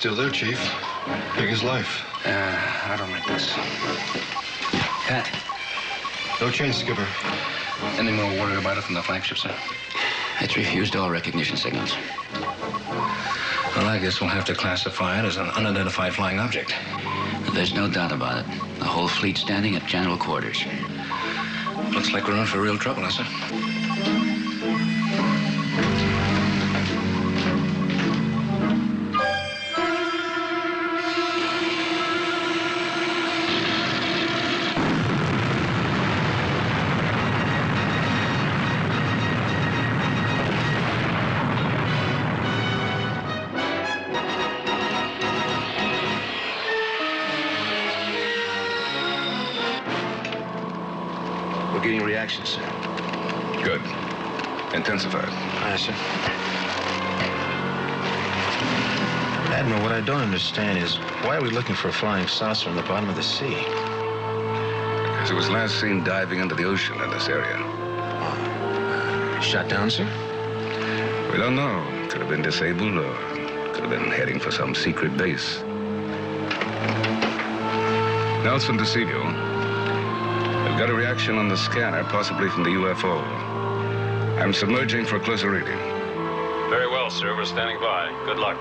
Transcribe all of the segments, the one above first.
Still there, Chief. Big as life. I don't like this. Pat. No change, Skipper. Any more worry about it from the flagship, sir? It's refused all recognition signals. Well, I guess we'll have to classify it as an unidentified flying object. There's no doubt about it. The whole fleet standing at general quarters. Looks like we're in for real trouble, huh, sir? Getting reactions, sir. Good. Intensified. Aye, sir. Admiral, what I don't understand is why are we looking for a flying saucer in the bottom of the sea? Because it was last seen diving into the ocean in this area. Shot down, sir? We don't know. Could have been disabled or could have been heading for some secret base. Nelson to Seaview. We've got a reaction on the scanner, possibly from the UFO. I'm submerging for a closer reading. Very well, sir. We're standing by. Good luck.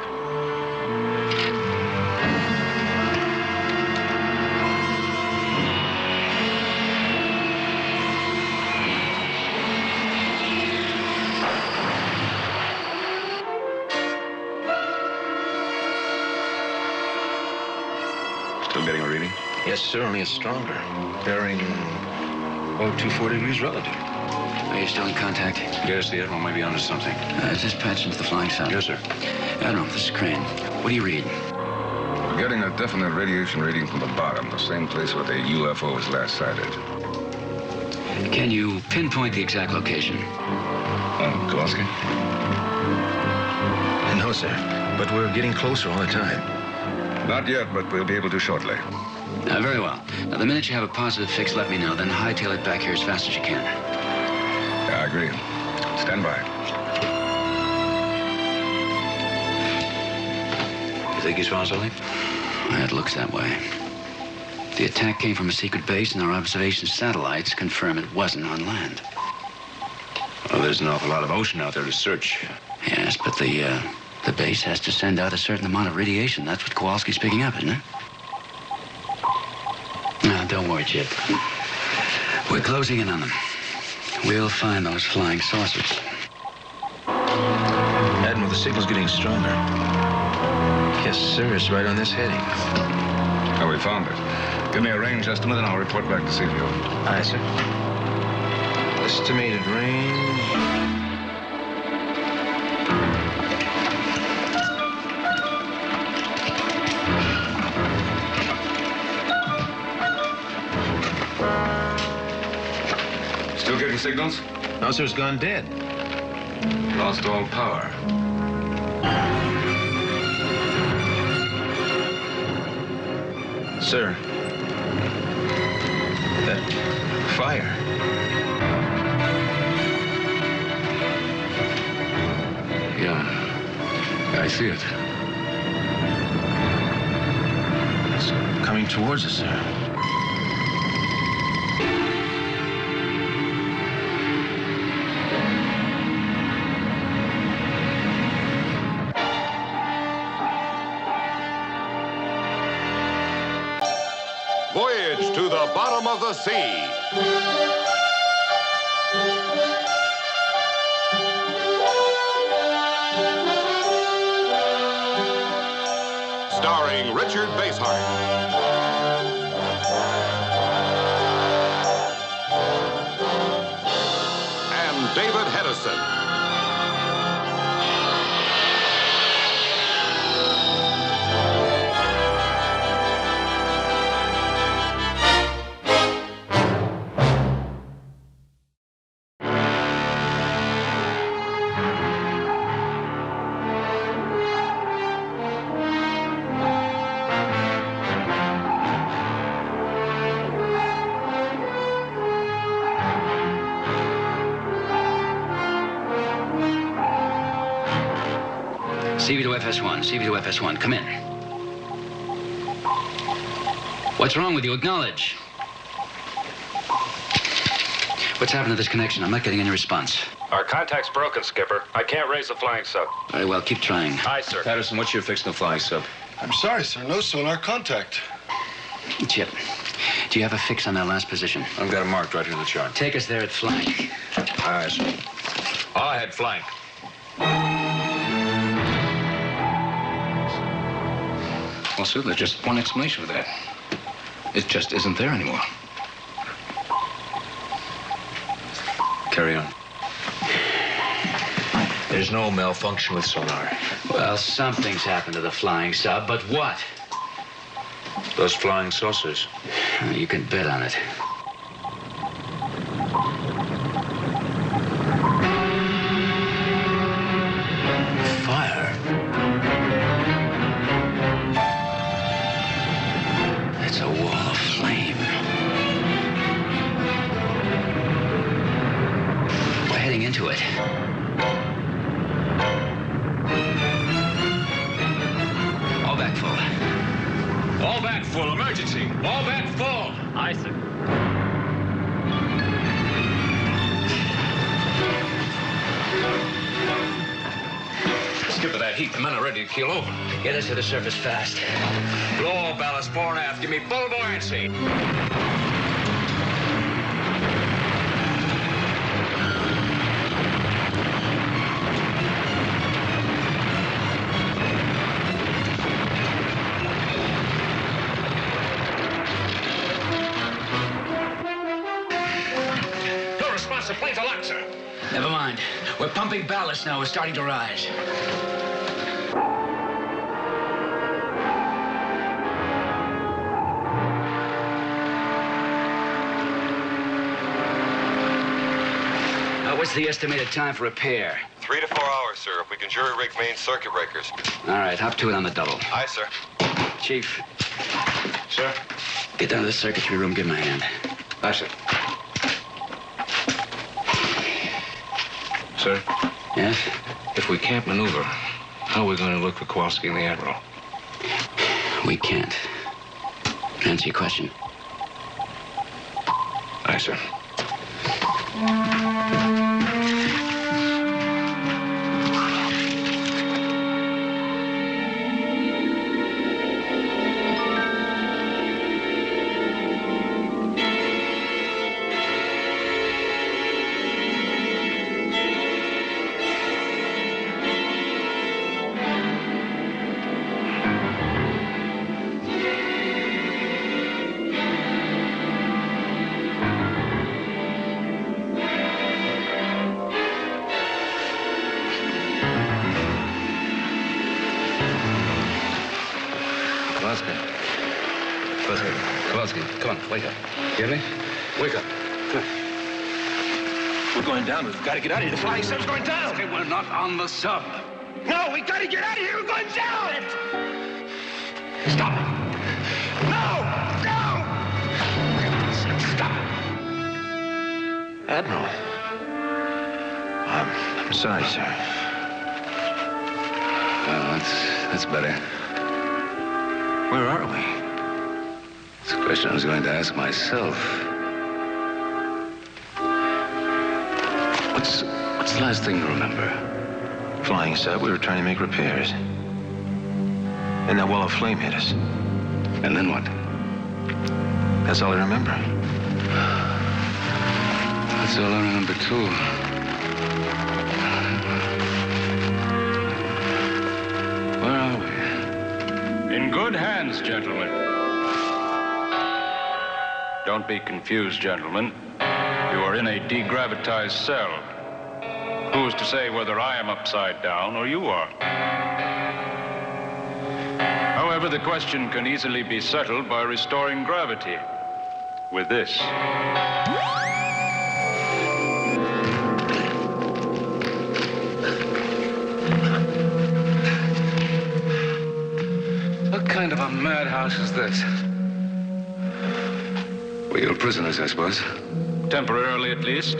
Still getting a reading? Yes, sir, only it's stronger. Bearing, 240 degrees relative. Are you still in contact? Yes, the Admiral may be onto something. Is this patched into the flying sounder? Yes, sir. Admiral, this is Crane. What do you read? We're getting a definite radiation reading from the bottom, the same place where the UFO was last sighted. Can you pinpoint the exact location? Kowalski? No, sir, but we're getting closer all the time. Not yet, but we'll be able to shortly. Very well. Now, the minute you have a positive fix, let me know. Then hightail it back here as fast as you can. Yeah, I agree. Stand by. You think he's found something? It looks that way. The attack came from a secret base, and our observation satellites confirm it wasn't on land. Well, there's an awful lot of ocean out there to search. Yes, but the base has to send out a certain amount of radiation. That's what Kowalski's picking up, isn't it? No, don't worry, Chip. We're closing in on them. We'll find those flying saucers. Admiral, the signal's getting stronger. Yes, sir, it's right on this heading. Oh, we found it. Give me a range estimate and I'll report back to Seaview. Aye, sir. Estimated range... Still getting signals? No, sir, it's gone dead. Lost all power. Sir, that fire. Yeah, I see it. It's coming towards us, sir. Voyage to the bottom of the sea. Starring Richard Basehart. And David Hedison. Seaview to FS1. Seaview to FS1. Come in. What's wrong with you? Acknowledge. What's happened to this connection? I'm not getting any response. Our contact's broken, Skipper. I can't raise the flying sub. Very well, keep trying. Aye, sir. Patterson, what's your fix on the flying sub? I'm sorry, sir. No sonar contact. Chip, do you have a fix on that last position? I've got it marked right here in the chart. Take us there at flank. Aye, sir. All ahead, flank. Well, sir, there's just one explanation for that. It just isn't there anymore. Carry on. There's no malfunction with sonar. Well, something's happened to the flying sub, but what? Those flying saucers. You can bet on it. Fire. It's a wall of flame. We're heading into it. All back full. All back full. Emergency. All back full. Aye, sir. Skipper, that heat. The men are ready to keel over. Get us to the surface fast. Blow all ballast, fore and aft. Give me full buoyancy. No response. The plane's aloft, sir. Never mind. We're pumping ballast now. We're starting to rise. What's the estimated time for repair? 3 to 4 hours, sir, if we can jury-rig main circuit breakers. All right, hop to it on the double. Aye, sir. Chief, Sir? get down to the circuitry room. Give him a hand. Aye, sir. Sir, Yes? if we can't maneuver, how are we going to look for Kowalski and the Admiral? We can't. Answer your question. Aye, sir. Kowalski, come on, wake up. You hear me? Wake up. Come on. We're going down. We've got to get out of here. The flying sub's going down. Okay, we're not on the sub. No, we got to get out of here. We're going down. Stop it. No! No! Stop. Admiral. I'm sorry, sir. Well, that's better. Where are we? It's a question I was going to ask myself. What's the last thing you remember? Flying sub, we were trying to make repairs. And that wall of flame hit us. And then what? That's all I remember. That's all I remember, too. Where are we? In good hands, gentlemen. Don't be confused, gentlemen. You are in a degravitized cell. Who's to say whether I am upside down or you are? However, the question can easily be settled by restoring gravity with this. What kind of a madhouse is this? Well, you're prisoners, I suppose. Temporarily, at least.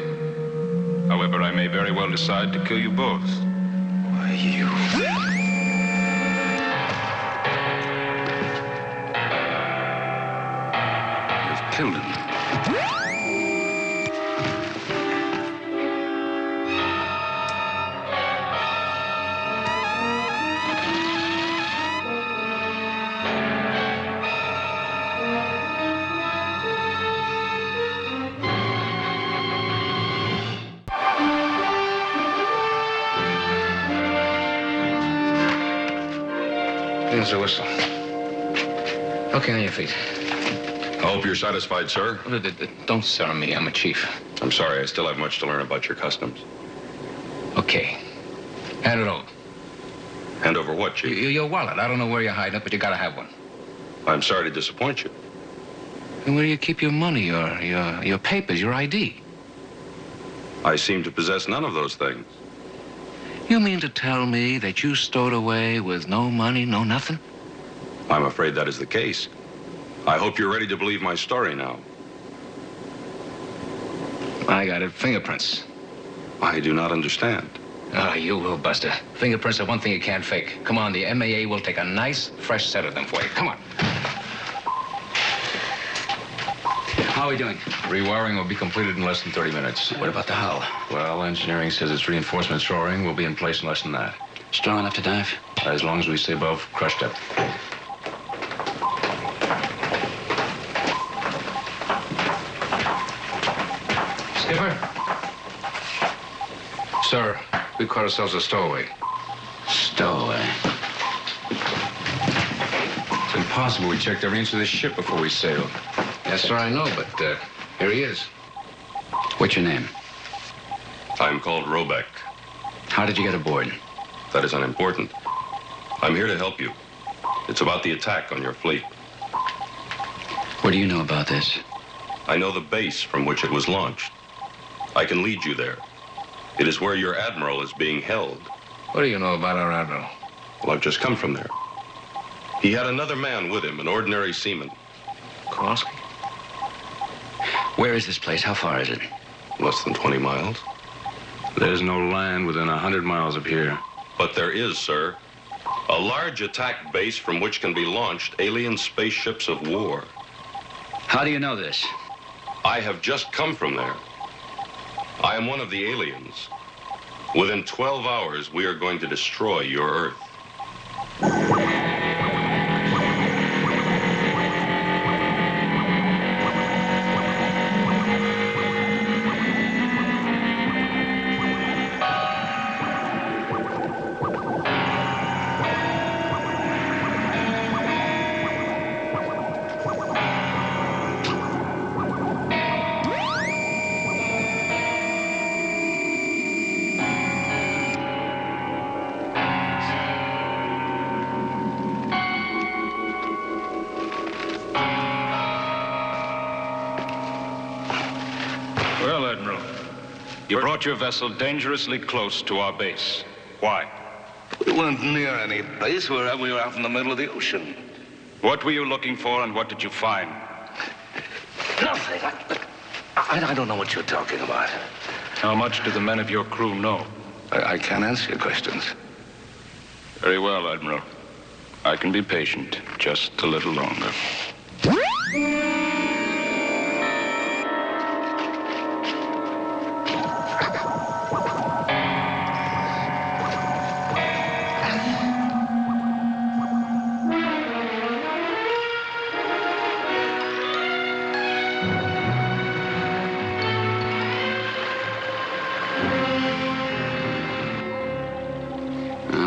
However, I may very well decide to kill you both. Why, you... killed him. Here's the whistle. Okay, on your feet. I hope you're satisfied, sir. Don't sir me. I'm a chief. I'm sorry, I still have much to learn about your customs. Okay. Hand it over. Hand over what, Chief? Your wallet. I don't know where you're hiding it, but you gotta have one. I'm sorry to disappoint you. And where do you keep your money, your papers, your ID? I seem to possess none of those things. You mean to tell me that you stowed away with no money, no nothing? I'm afraid that is the case. I hope you're ready to believe my story now. I got it. Fingerprints. I do not understand. Oh, you will, Buster. Fingerprints are one thing you can't fake. Come on, the MAA will take a nice, fresh set of them for you. Come on. How are we doing? Rewiring will be completed in less than 30 minutes. What about the hull? Well, engineering says its reinforcement shoring will be in place in less than that. Strong enough to dive? As long as we stay above crush depth. Skipper? Sir, we caught ourselves a stowaway. Stowaway. It's impossible. We checked every inch of the ship before we sailed. Yes, sir, I know, but here he is. What's your name? I'm called Robeck. How did you get aboard? That is unimportant. I'm here to help you. It's about the attack on your fleet. What do you know about this? I know the base from which it was launched. I can lead you there. It is where your admiral is being held. What do you know about our admiral? Well, I've just come from there. He had another man with him, an ordinary seaman. Kowalski? Where is this place? How far is it? Less than 20 miles. There's no land within 100 miles of here. But there is, sir. A large attack base from which can be launched alien spaceships of war. How do you know this? I have just come from there. I am one of the aliens. Within 12 hours, we are going to destroy your Earth. Well, Admiral, you brought your vessel dangerously close to our base. Why? We weren't near any base. We were out in the middle of the ocean. What were you looking for and what did you find? Nothing. I don't know what you're talking about. How much do the men of your crew know? I can't answer your questions. Very well, Admiral. I can be patient just a little longer.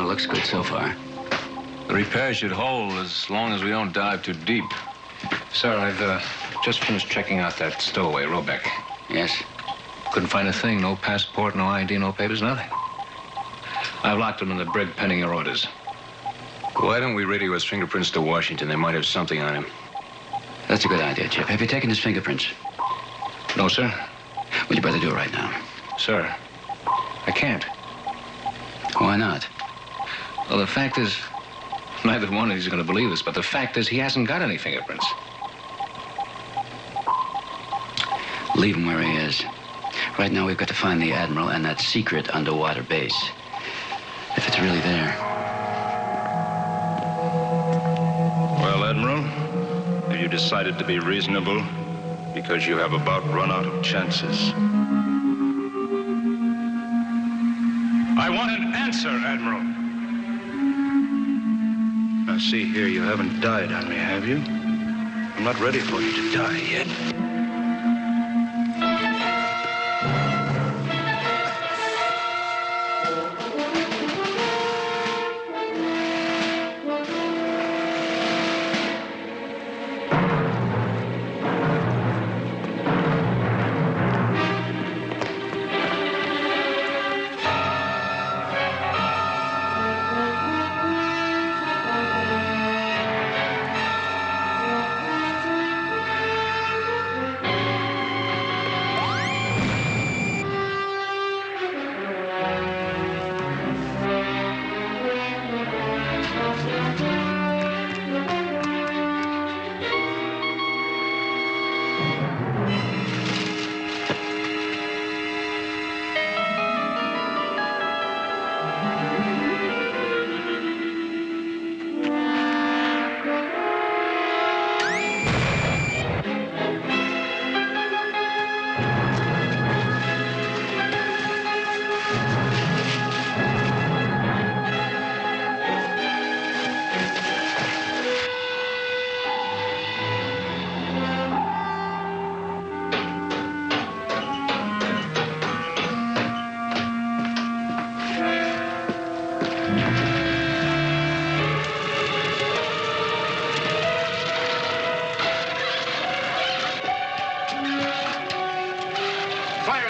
Looks good so far. The repair should hold as long as we don't dive too deep. Sir, I've just finished checking out that stowaway, Robeck. Yes? Couldn't find a thing. No passport, no ID, no papers, nothing. I've locked him in the brig pending your orders. Why don't we radio his fingerprints to Washington? They might have something on him. That's a good idea, Chip. Have you taken his fingerprints? No, sir. Well, you better do it right now. Sir, I can't. Why not? Well, the fact is, neither one of you is going to believe this, but the fact is he hasn't got any fingerprints. Leave him where he is. Right now, we've got to find the Admiral and that secret underwater base. If it's really there. Well, Admiral, have you decided to be reasonable because you have about run out of chances. I want an answer, Admiral. Now, see here, you haven't died on me, have you? I'm not ready for you to die yet.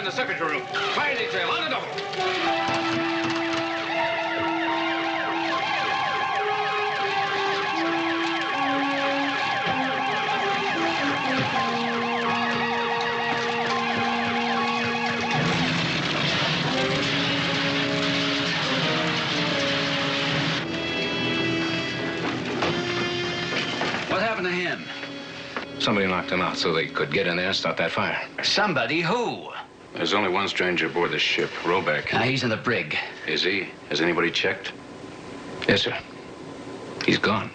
Secretary room. Fire detail on the double. What happened to him? Somebody knocked him out so they could get in there and stop that fire. Somebody? Who? There's only one stranger aboard the ship, Roback. He's in the brig. Is he? Has anybody checked? Yes, sir. He's gone.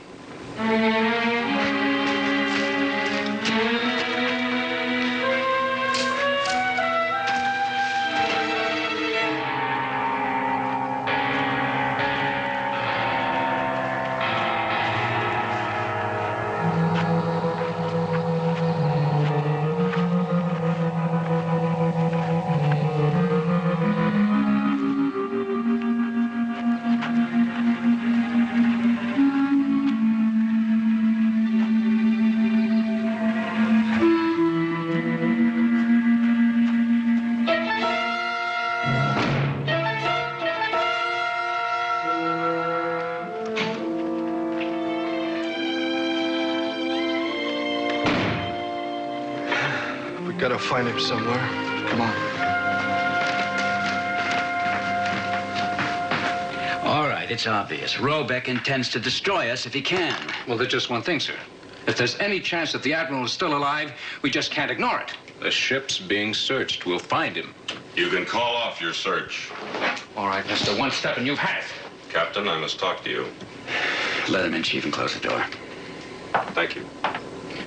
Gotta find him somewhere. Come on. All right, it's obvious. Robeck intends to destroy us if he can. Well, there's just one thing, sir. If there's any chance that the Admiral is still alive, we just can't ignore it. The ship's being searched. We'll find him. You can call off your search. All right, Mr. One Step, and you've had it. Captain, I must talk to you. Let him in, Chief, and close the door. Thank you.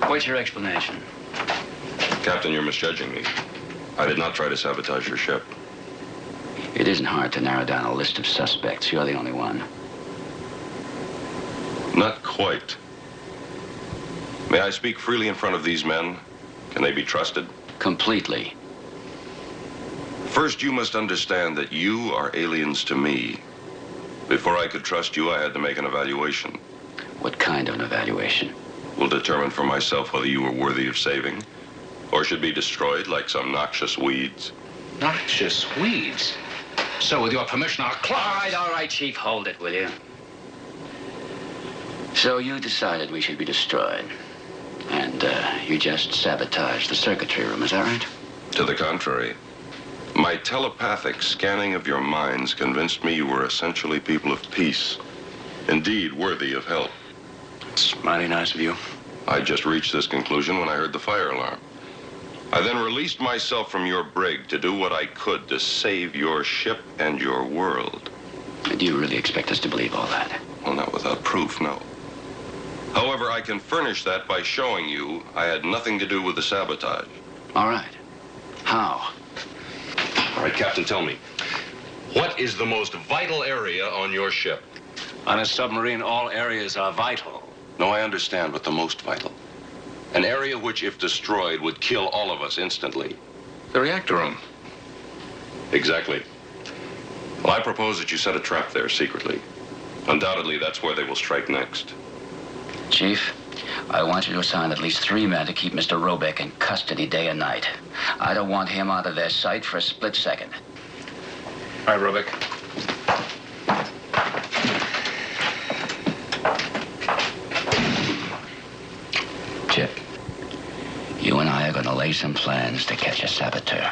What's your explanation? Captain, you're misjudging me. I did not try to sabotage your ship. It isn't hard to narrow down a list of suspects. You're the only one. Not quite. May I speak freely in front of these men? Can they be trusted? Completely. First, you must understand that you are aliens to me. Before I could trust you, I had to make an evaluation. What kind of an evaluation? Will determine for myself whether you were worthy of saving, or should be destroyed like some noxious weeds. Noxious weeds? So, with your permission, I'll close. All right, Chief, hold it, will you? So you decided we should be destroyed. And, you just sabotaged the circuitry room, is that right? To the contrary. My telepathic scanning of your minds convinced me you were essentially people of peace. Indeed, worthy of help. It's mighty nice of you. I just reached this conclusion when I heard the fire alarm. I then released myself from your brig to do what I could to save your ship and your world. Do you really expect us to believe all that? Well, not without proof, no. However, I can furnish that by showing you I had nothing to do with the sabotage. All right. How? All right, Captain, tell me. What is the most vital area on your ship? On a submarine, all areas are vital. No, I understand, but the most vital. An area which, if destroyed, would kill all of us instantly. The reactor room. Exactly. Well, I propose that you set a trap there secretly. Undoubtedly, that's where they will strike next. Chief, I want you to assign at least 3 men to keep Mr. Robeck in custody day and night. I don't want him out of their sight for a split second. All right, Robeck. Chip, you and I are going to lay some plans to catch a saboteur.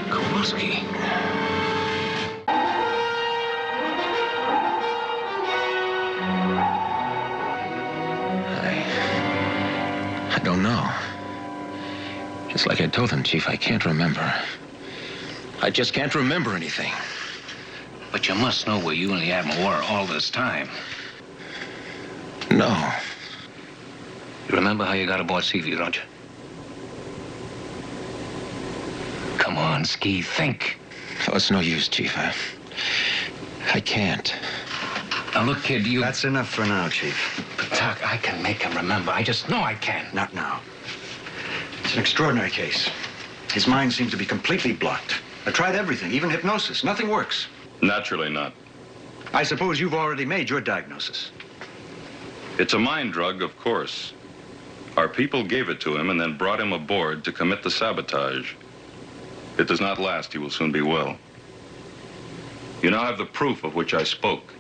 Kowalski. I don't know. Just like I told him, Chief, I can't remember. I just can't remember anything. But you must know where you and the Admiral were all this time. No. You remember how you got aboard Seaview, don't you? Come on, Ski, think. Oh, it's no use, Chief. I can't. Now, look, kid, you... That's enough for now, Chief. But, Doc, I can make him remember. I just know I can. Not now. It's an extraordinary case. His mind seems to be completely blocked. I tried everything, even hypnosis. Nothing works. Naturally not. I suppose you've already made your diagnosis. It's a mind drug, of course. Our people gave it to him and then brought him aboard to commit the sabotage. It does not last. He will soon be well. You now have the proof of which I spoke.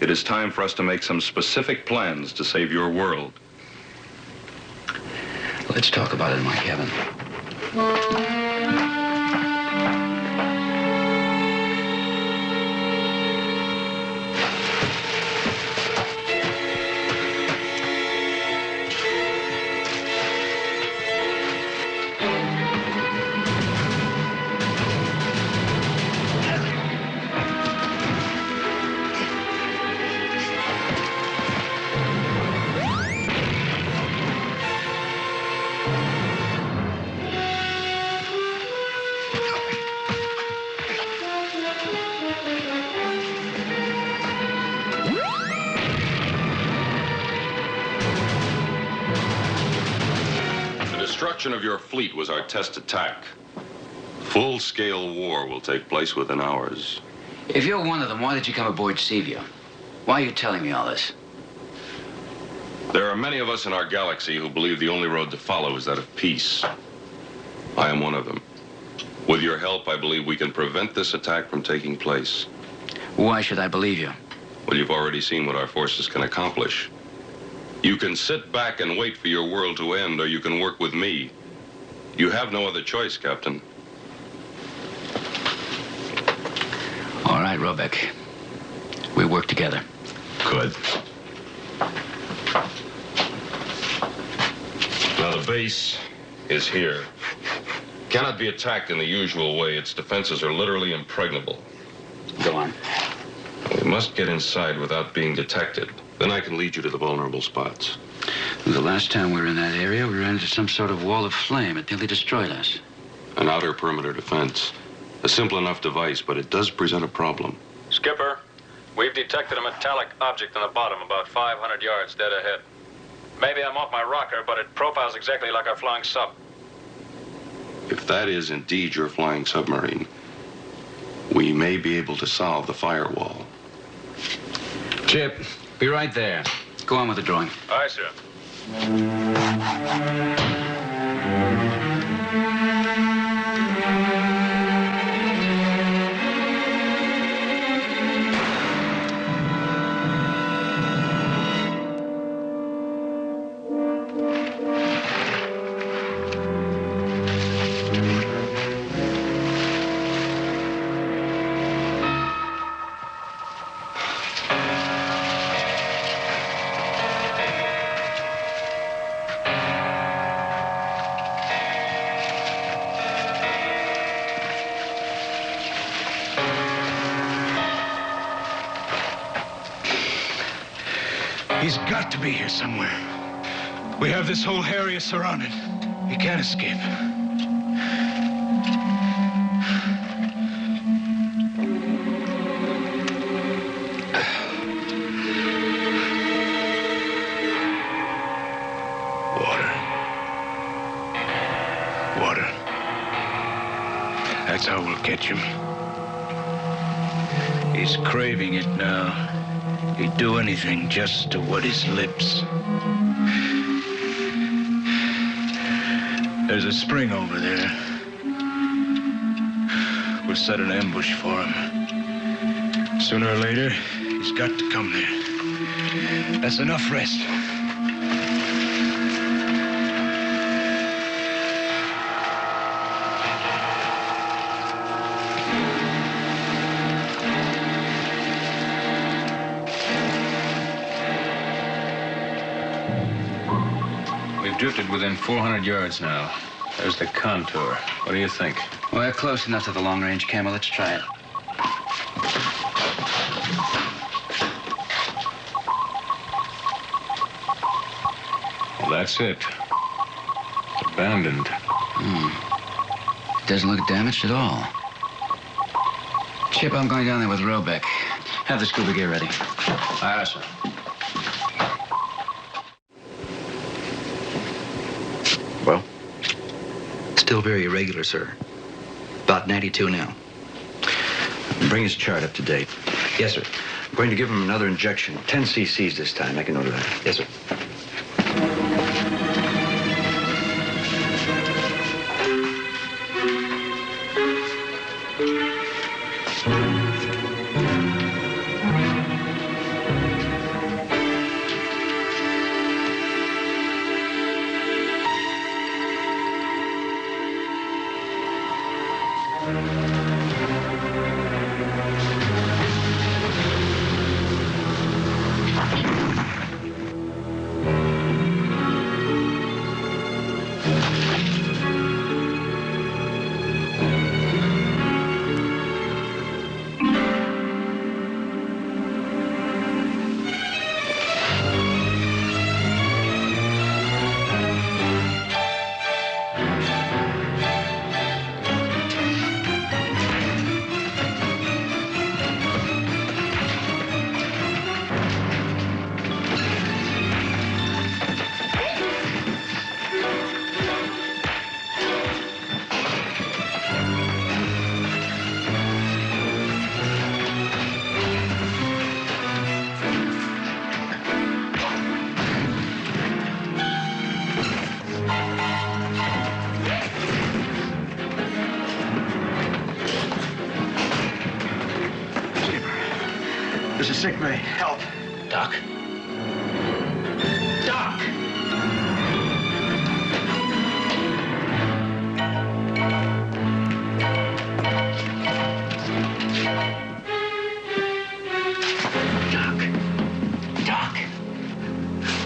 It is time for us to make some specific plans to save your world. Let's talk about it in my cabin. Destruction of your fleet was our test attack. Full-scale war will take place within hours. If you're one of them, why did you come aboard Seaview? Why are you telling me all this? There are many of us in our galaxy who believe the only road to follow is that of peace. I am one of them. With your help, I believe we can prevent this attack from taking place. Why should I believe you? Well, you've already seen what our forces can accomplish. You can sit back and wait for your world to end, or you can work with me. You have no other choice, Captain. All right, Robeck. We work together. Good. Now, the base is here. Cannot be attacked in the usual way. Its defenses are literally impregnable. Go on. We must get inside without being detected. Then I can lead you to the vulnerable spots. The last time we were in that area, we ran into some sort of wall of flame. It nearly destroyed us. An outer perimeter defense. A simple enough device, but it does present a problem. Skipper, we've detected a metallic object on the bottom about 500 yards dead ahead. Maybe I'm off my rocker, but it profiles exactly like our flying sub. If that is indeed your flying submarine, we may be able to solve the firewall. Chip, be right there. Go on with the drawing. Aye, sir. He's got to be here somewhere. We have this whole area surrounded. He can't escape. Water. That's how we'll catch him. He's craving it now. He'd do anything just to wet his lips. There's a spring over there. We'll set an ambush for him. Sooner or later, he's got to come there. That's enough rest. Drifted within 400 yards now. There's the contour. What do you think? Well, we're close enough to the long-range camera. Let's try it. Well, that's it. Abandoned. Doesn't look damaged at all. Chip, I'm going down there with Robeck. Have the scuba gear ready. Aye, sir. Well, still very irregular, sir. About 92 now. Bring his chart up to date. Yes, sir. I'm going to give him another injection. 10 cc's this time. Make a note of that. Yes, sir. There's a sick bay. Help. Doc? Doc! Doc?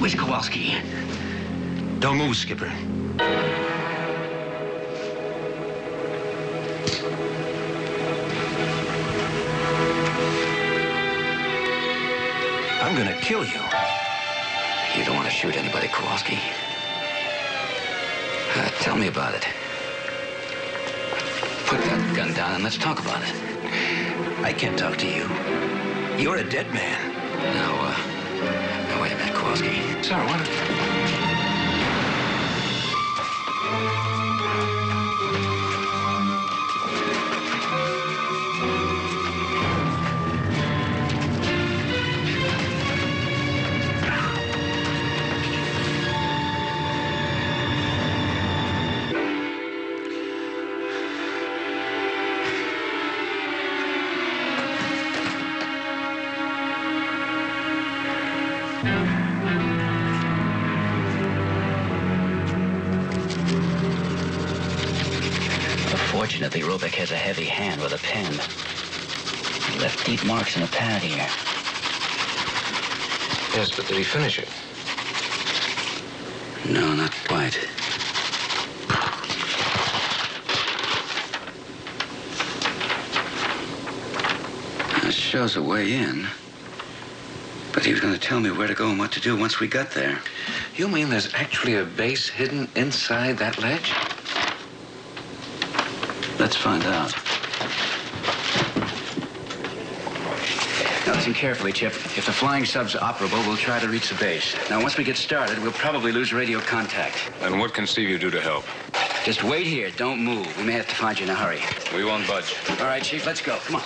Where's Kowalski? Don't move, Skipper. I'm gonna kill you. You don't want to shoot anybody, Kowalski. Tell me about it. Put that gun down and let's talk about it. I can't talk to you. You're a dead man. Now, wait a minute, Kowalski. Sorry, what? Fortunately, Robeck has a heavy hand with a pen. He left deep marks in a pad here. Yes, but did he finish it? No, not quite. This shows a way in. But he was going to tell me where to go and what to do once we got there. You mean there's actually a base hidden inside that ledge? Let's find out. Now, listen carefully, Chip. If the flying sub's operable, we'll try to reach the base. Now, once we get started, we'll probably lose radio contact. And what can Seaview do to help? Just wait here. Don't move. We may have to find you in a hurry. We won't budge. All right, Chief, let's go. Come on.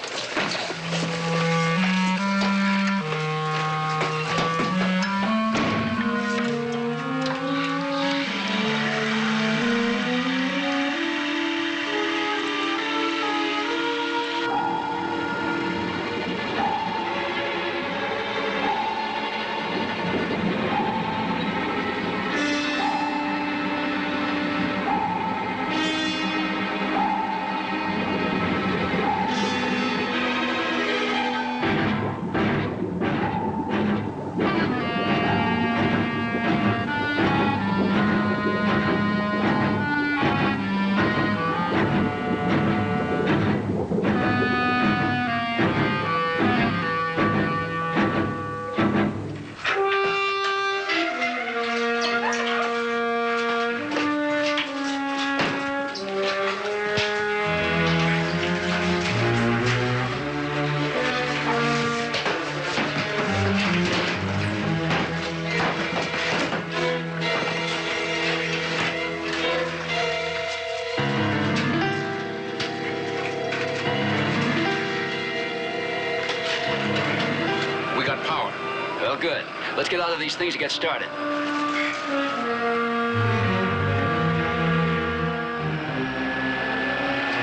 Good. Let's get out of these things and get started.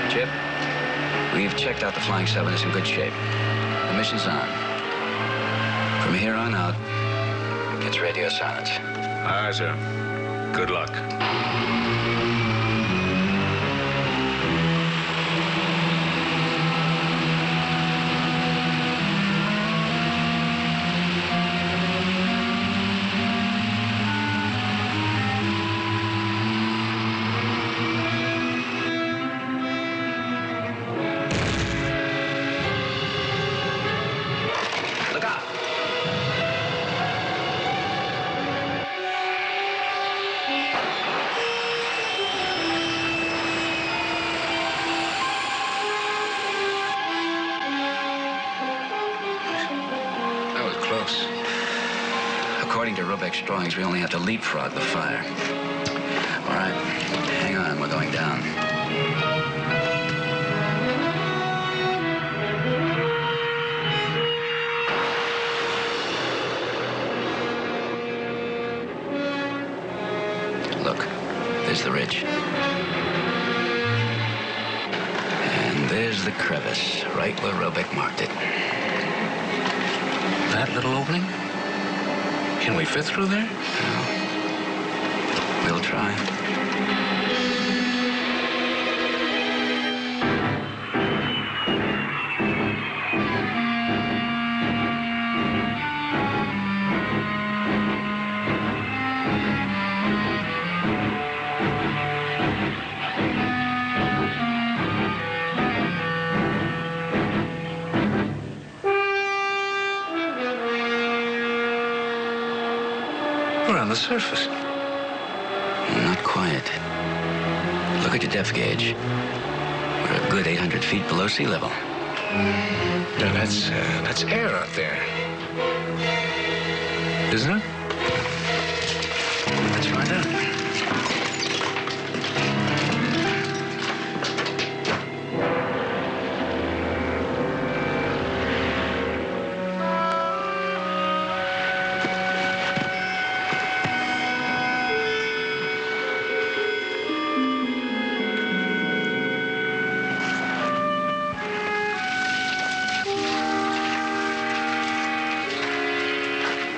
Chip, we've checked out the flying sub and it's in good shape. The mission's on. From here on out, it's radio silence. Aye, sir. Good luck. According to Robeck's drawings, we only have to leapfrog the fire. All right, hang on, we're going down. Look, there's the ridge. And there's the crevice, right where Robeck marked it. That little opening? Can we fit through there? No. We'll try. We're on the surface. Not quite. Look at your depth gauge. We're a good 800 feet below sea level. Yeah, that's air out there. Isn't it? Let's find out.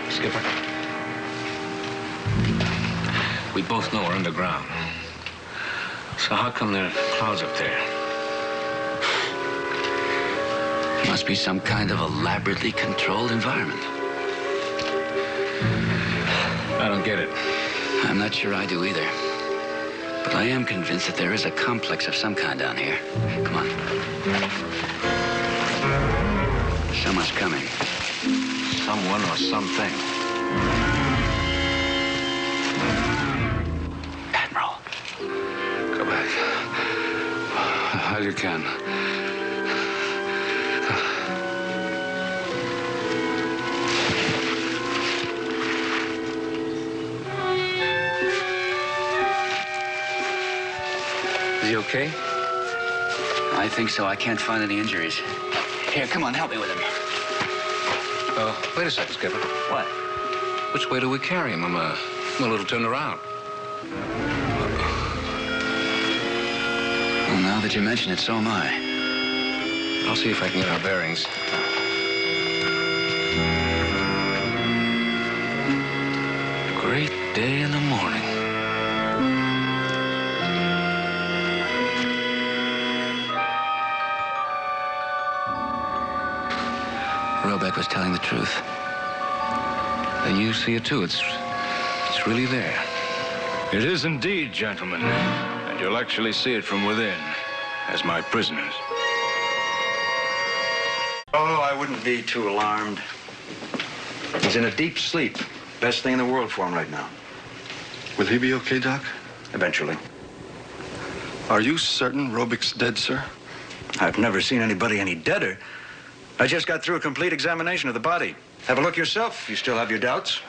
Skipper. We both know we're underground. So how come there are clouds up there? Must be some kind of elaborately controlled environment. I don't get it. I'm not sure I do either. But I am convinced that there is a complex of some kind down here. Come on. Someone's coming. someone or something. Admiral. Go back. All you can. Is he okay? I think so. I can't find any injuries. Here, come on, help me with him. Wait a second, Skipper. What? Which way do we carry him? I'm a little turned around. Well, now that you mention it, so am I. I'll see if I can get our bearings. Great day in the morning. Robeck was telling the truth. Then you see it too. It's really there. It is indeed, gentlemen. And you'll actually see it from within, as my prisoners. Oh, I wouldn't be too alarmed. He's in a deep sleep. Best thing in the world for him right now. Will he be okay, Doc? Eventually. Are you certain Robeck's dead, sir? I've never seen anybody any deader. I just got through a complete examination of the body. Have a look yourself if you still have your doubts.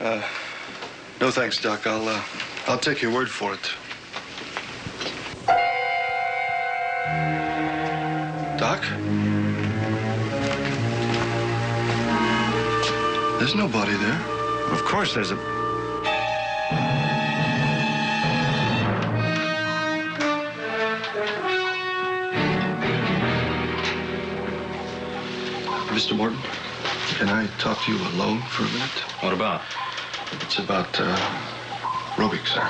No thanks, Doc. I'll take your word for it. Doc? There's nobody there. Of course there's a... Mr. Morton, can I talk to you alone for a minute? What about? It's about, Robeck, sir.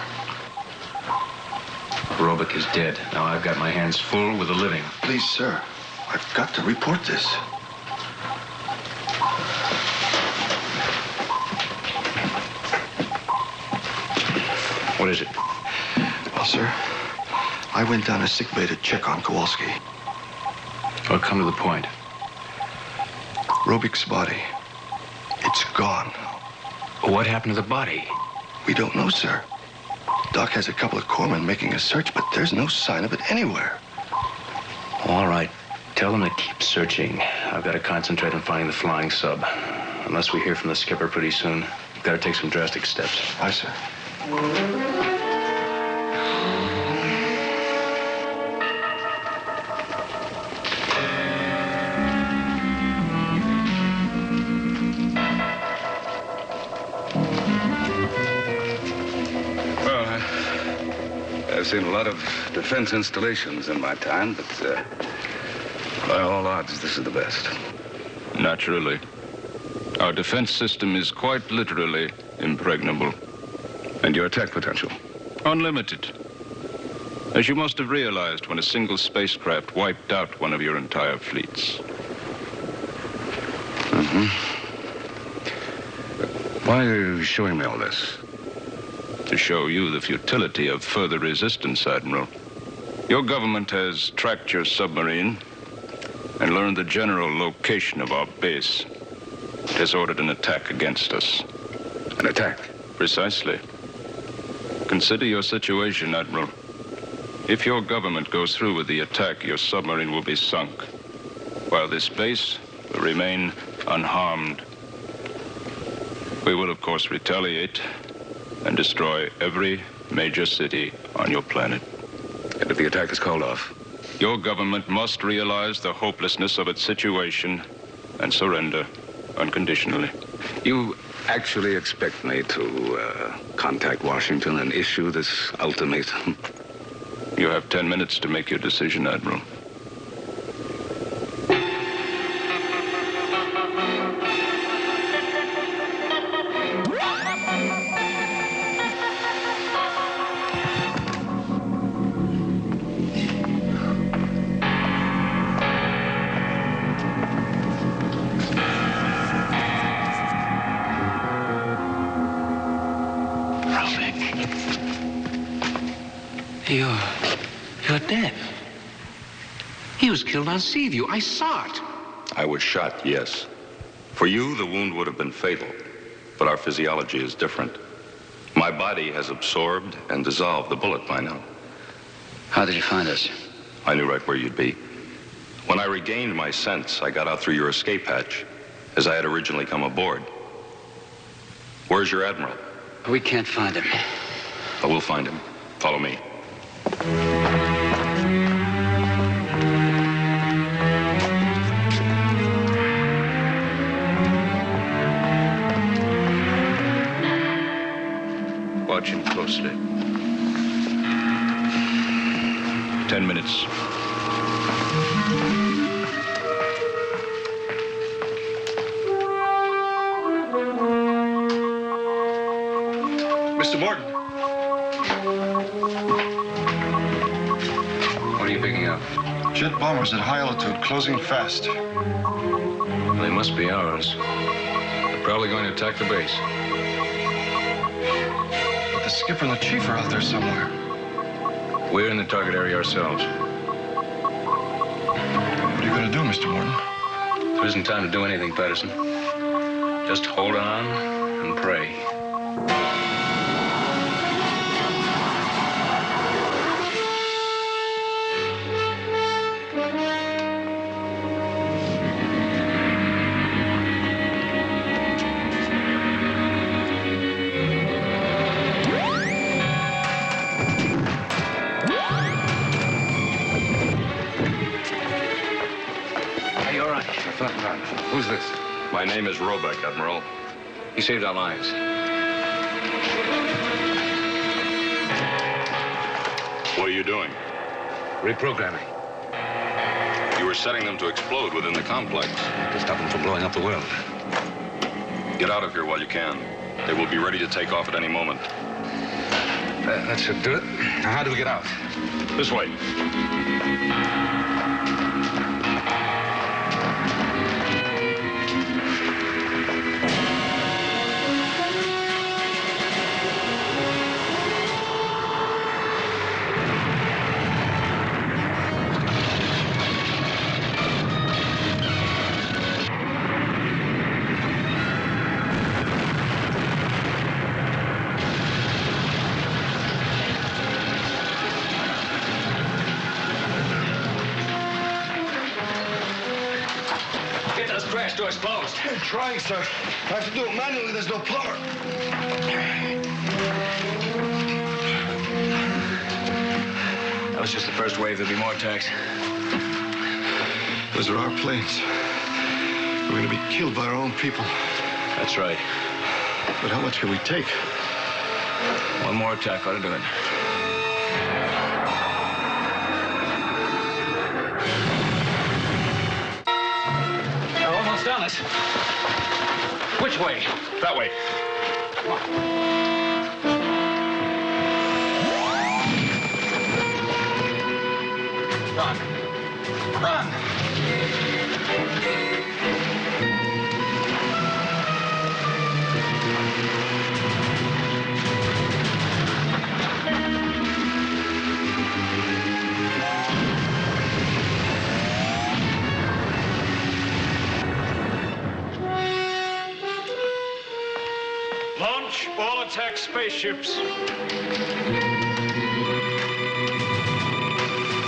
Robeck is dead. Now I've got my hands full with the living. Please, sir, I've got to report this. What is it? Well, sir, I went down to sickbay to check on Kowalski. Well, come to the point. Robeck's body, it's gone. What happened to the body? We don't know, sir. Doc has a couple of corpsmen making a search, but there's no sign of it anywhere. All right. Tell them to keep searching. I've got to concentrate on finding the flying sub. Unless we hear from the skipper pretty soon, we've got to take some drastic steps. Aye, sir. I've seen a lot of defense installations in my time, but by all odds, this is the best. Naturally. Our defense system is quite literally impregnable. And your attack potential? Unlimited. As you must have realized when a single spacecraft wiped out one of your entire fleets. Why are you showing me all this? To show you the futility of further resistance, Admiral. Your government has tracked your submarine and learned the general location of our base. It has ordered an attack against us. An attack? Precisely. Consider your situation, Admiral. If your government goes through with the attack, your submarine will be sunk, while this base will remain unharmed. We will, of course, retaliate and destroy every major city on your planet. And if the attack is called off? Your government must realize the hopelessness of its situation and surrender unconditionally. You actually expect me to contact Washington and issue this ultimatum? You have 10 minutes to make your decision, Admiral. You're dead. He was killed on Seaview. I saw it. I was shot, yes. For you, the wound would have been fatal, but our physiology is different. My body has absorbed and dissolved the bullet by now. How did you find us? I knew right where you'd be. When I regained my sense, I got out through your escape hatch, as I had originally come aboard. Where's your admiral? We can't find him. I will find him. Follow me. Watch him closely. 10 minutes. Mr. Morton. What are you picking up? Jet bombers at high altitude, closing fast. They must be ours. They're probably going to attack the base. But the skipper and the chief are out there somewhere. We're in the target area ourselves. What are you going to do, Mr. Morton? There isn't time to do anything, Patterson. Just hold on and pray. Who's this? My name is Roebuck, Admiral. He saved our lives. What are you doing? Reprogramming. You were setting them to explode within the complex. To stop them from blowing up the world. Get out of here while you can. They will be ready to take off at any moment. That should do it. Now, how do we get out? This way. Door's closed. I'm trying, sir. I have to do it manually. There's no power. That was just the first wave. There'll be more attacks. Those are our planes. We're going to be killed by our own people. That's right. But how much can we take? One more attack ought to do it. Done it. Which way? That way. Come on. Run. Run. Launch all attack spaceships.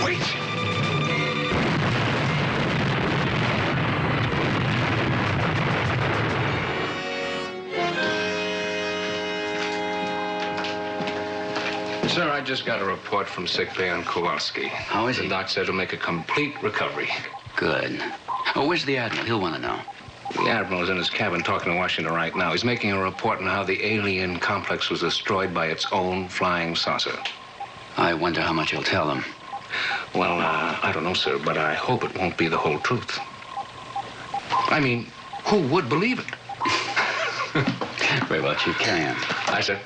Wait! Sir, I just got a report from sickbay on Kowalski. How is he? The doc said he'll make a complete recovery. Good. Oh, where's the Admiral? He'll want to know. The Admiral is in his cabin talking to Washington right now. He's making a report on how the alien complex was destroyed by its own flying saucer. I wonder how much he'll tell them. Well, I don't know, sir, but I hope it won't be the whole truth. I mean, who would believe it? Very well, Chief. Carry on. Aye, sir.